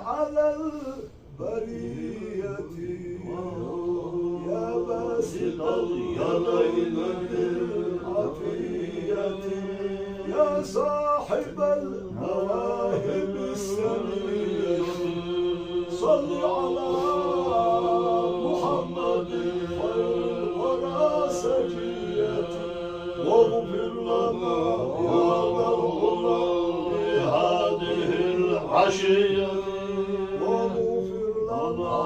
على البرية يا باسط اليدين بالعطية يا صاحب المواهب السنية صل على محمد والورى سجية واغفر لنا يا ذا الغلا بهذه العشية واغفر لنا